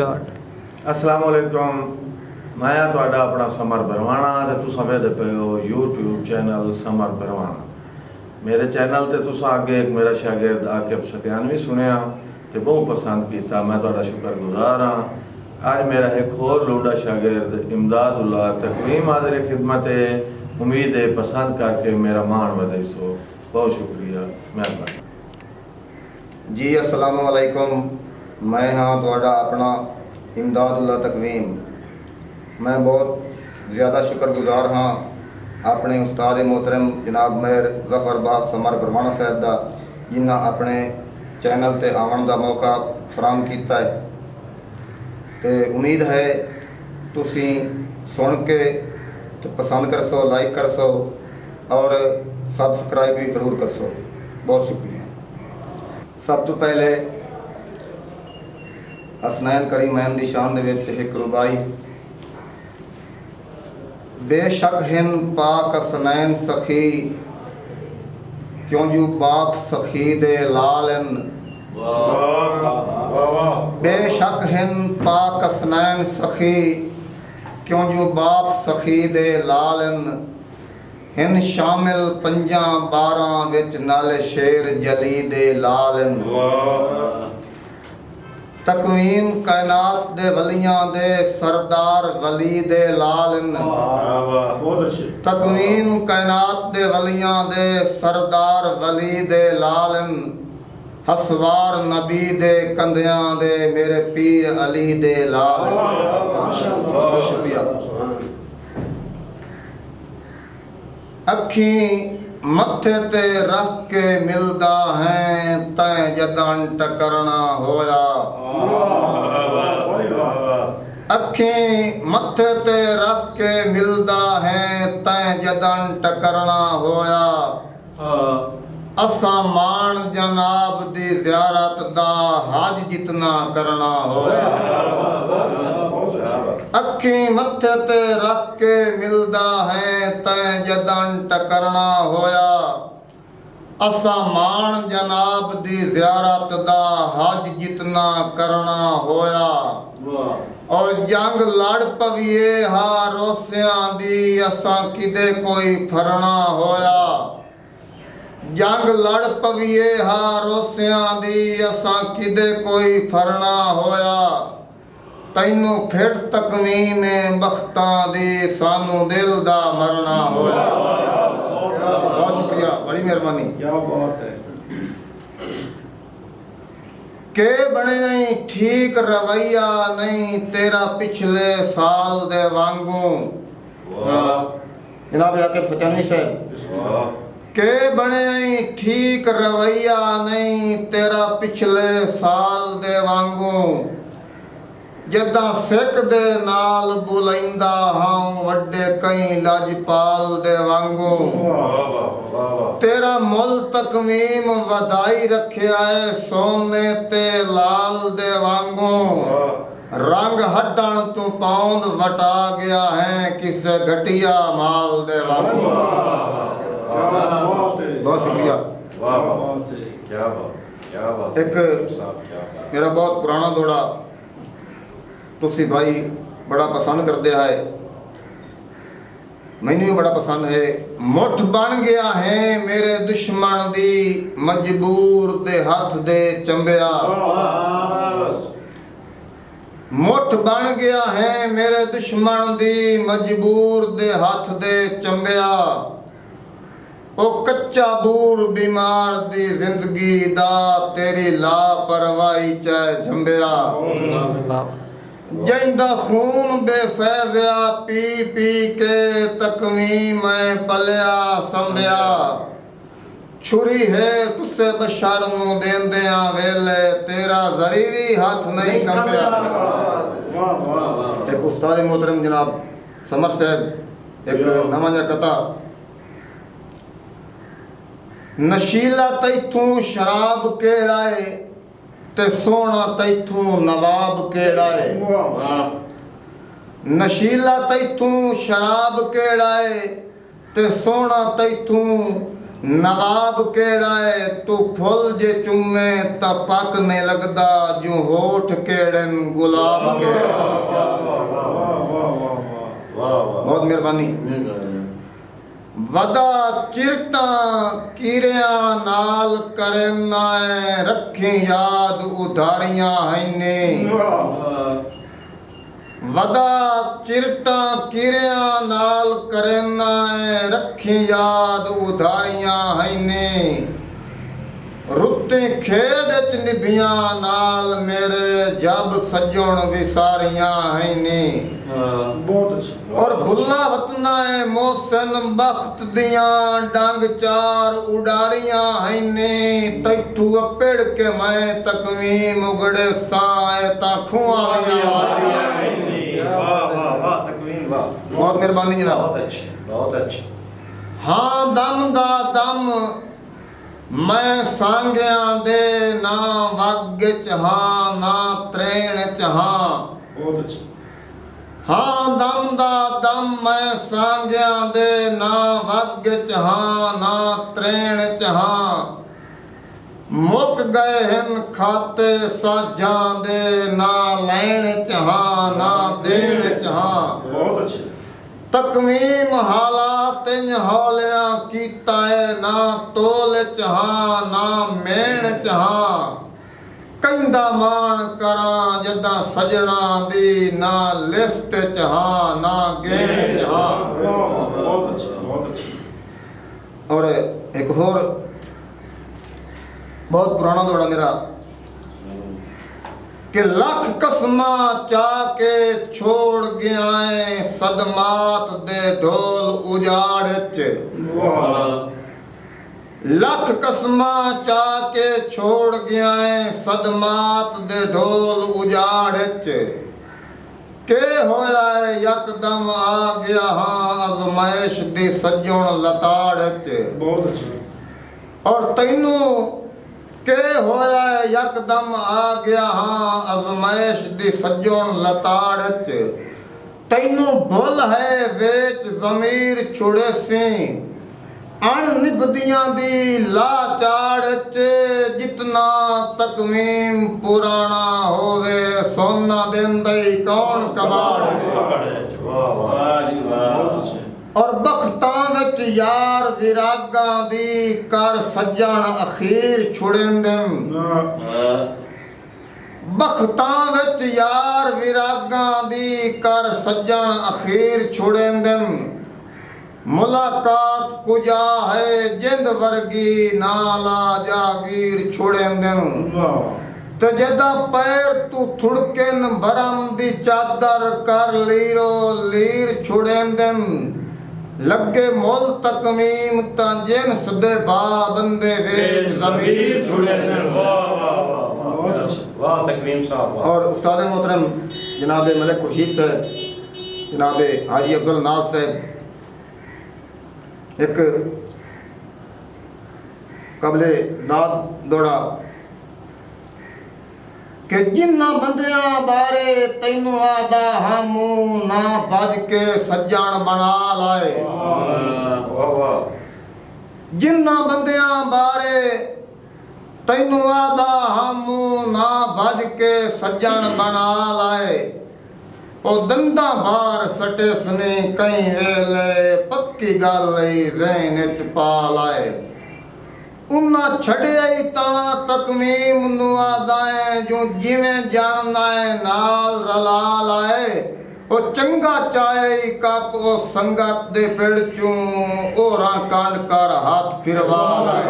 अस्सलाम वालेकुम। मैं तुहाडा अपना समर भरवाना ते तुसां वेखदे पे हो यूट्यूब चैनल समर भरवाना। मेरे चैनल ते तुसां अगे एक मेरा शागिर्द आकिब सत्यानवी सुनिया ते बहुत पसंद किया। मैं तुहाडा शुक्रगुजार हाँ। आज मेरा एक होर लूडा शागिर्द इमदादुल्लाह तकवीम हाज़िर खिदमत है। उम्मीद है पसंद करके मेरा मान वधे सो। बहुत शुक्रिया, मेहरबानी जी। अस्सलाम वालेकुम। मैं हाँ तुहाडा अपना इमदादुल्लाह तकवीम। मैं बहुत ज़्यादा शुक्रगुजार हाँ अपने उस्ताद मोहतरम जनाब मेहर ज़फ़र बाब समर भरवाना साहब का, जिन्हें अपने चैनल ते आवन का मौका फराहम किया है। तो उम्मीद है तुसी सुन के तो पसंद कर सो, लाइक कर सो और सब्सक्राइब भी ज़रूर कर सो। बहुत शुक्रिया। सब तो पहले हसनैन करीमैन दी शान दे विच एक रुबाई। बेशक हिन पाक हसनैन सखी, क्यों जो बाप सखी दे लालन। बेशक हिन पाक हसनैन सखी, क्यों जो बाप सखी दे लालन। हिन शामिल 5-12 विच नाले शेर जली दे लालन। तकवीम कायनात दे वलियां दे सरदार वली दे लालन। तकवीम कायनात दे वलियां दे सरदार वली दे लालन। हसवार नबी दे कंधियां दे मेरे पीर अली दे लालन। शुक्रिया। अखी मत्थे ते रख के मिलदा है तै जदन टकरना होया। अखी मत्थे ते रख के मिलदा है तै जदन टकरना होया। असा मान जनाब दी ज़ियारत दा हज जितना करना होया। अखी मत्थे ते रख के मिलदा है तै जदन टकरना होया। असा मान जनाब दी ज़ियारत दा हज जितना करना होया। और जंग लड़ पवीए हा रोसियां दी असा किदे कोई फरना होया। जंग लड़ पवीए हा रोसियां दी असा किदे कोई फरना होया। तैनू फिट तकवीम बख्तां दी सानू दिल दा मरना होया। बहुत शुक्रिया, बड़ी मेहरबानी। क्या बात है। के बने नहीं ठीक रवैया नहीं तेरा पिछले साल दे वांगू। जनाब आकिब सत्यानवी साहब। के बने नहीं ठीक रवैया नहीं तेरा पिछले साल दे वांगू। जिदा सिख दे नाल बुलैंदा हां वड्डे कई लजपाल दे वांगू। तेरा मुल तकवीम वधाई रखिया है सोने ते लाल दे वांगू। रंग हटन तू पौंद वटा गया है किसे घटिया माल दे वांगू। बहुत शुक्रिया। एक मेरा बहुत पुराना दौड़ा तुसी भाई बड़ा पसंद करते है, मैनू भी बड़ा पसंद है। मुठ बन गया है मेरे दुश्मन दी मजबूर दे हाथ दे चंबिया। मुठ बन गया है मेरे दुश्मन दी मजबूर दे हाथ दे चंबिया। ओ कच्चा बूर बीमार दी जिंदगी दा तेरी लापरवाही चाहे झंबिया। जिंदा खून बेफैज़िया पी पी के तकवीम में पलिया संभया। छुरी है तुसे बशर नूं देंदिया वेले तेरा जरी भी हाथ नहीं कंबिया। एक उस्ताद मोहतरम जनाब समर साहब एक नवा जा कथा। नशीला तैथू शराब केड़ा है ते सोना तैथू नवाब केड़ा है। नशीला तैथू शराब केड़ा है ते सोना तैथू नवाब केड़ा है तू फुल जे चुमे ता पक ने लगदा जो होठ केड़न गुलाब के। बहुत मेहरबानी। वदा चिरटा कीरिया नाल करना है रखी याद उधारियां है ने। वदा चिरटा कीरिया नाल करना है रखी याद उधारियां है ने। रुते खेड च निभियां नाल मेरे जब सजण विसारियां है ने। बहुत अच्छा। और भुल्ला वतना है मोहसन बख्त दियां डंग चार उडारियां है ने। तैथू अपेड़ के मैं तकवीम उगड़े साए ता खुआ बहुत मेहरबानी जनाब। बहुत अच्छे, बहुत अच्छे। हाँ दम दा दम मैं सांगिया दे ना वग च हाँ ना त्रेण च हाँ। बहुत अच्छे। हाँ दम दा दम मैं सांगिया दे ना वग च हाँ ना त्रेण च हाँ। मुक गए हन खाते साजां दे ना लैण च हाँ ना देण च हाँ। बहुत अच्छे। तकवीम हालात हौलिया कीता है ना तोल च हाँ ना मेण च हाँ। कंदा मान करा जदा सजना दी ना लिफ्ट च हाँ ना गेण च हाँ। बहुत अच्छे, बहुत अच्छे। और एक और बहुत पुराना दौड़ा मेरा कि लख कसमा चाह के छोड़ गया है सदमात दे ढोल उजाड़ च। लख कसमा चाह के छोड़ गया है सदमात दे ढोल उजाड़ च। के होया है यकदम आ गया हाँ अजमाइश दी सजण लताड़ च। बहुत अच्छे। और तैनू के होया है यकदम आ गया हाँ अजमाइश दी सजण लताड़ च। तैनू भुल है वेच जमीर छुड़े सी अण निभदियां दी लाचाड़ च। जितना तकवीम पुराना होवे सोना देंदा ही कौन कबाड़। वाह जी वाह। बहुत अच्छे। और बख्तां विच यार विरागां दी कर सजण अखीर छुड़ेंदन। बख्तां विच यार विरागां दी कर सजण अखीर छुड़ेंदन। मुलाकात कुजा है जिंद वर्गी नाला जागीर छुड़ेंदन। ते जदा पैर तू थुड़केन भरम दी चादर कर लीरो लीर छुड़ेंदन। लगे मोल तकमीम ता जिन्स दे बा बंदे वेच ज़मीर छुड़ेंदन। बहुत अच्छे। वाह तकवीम साहब वाह। और उस्ताद मोहतरम जनाब मलिक खुर्शीद साहब, जनाब हाजी अब्दुल नाज साहब एक कबले नाद दौड़ा कि जिन्ना बंदियां बारे तैनू आदा हमू ना भज के सज्जण बना लाए। वाह वाह। जिन्ना बंदियां बारे तैनू आदा हमू ना भज के सज्जण बना लाए। ओ दंदा बार सटे सने कई वेले पक्की गल ज़हन च पा लाए। उन्ना छड़िया ही तां तकवीम नू आदाए जो जिवें जानदा है नाल रला लाए। ओ चंगा चाहे कप ओ संगत दे पिड़ चूं ओरा कंड कर हाथ फिरवा लाए।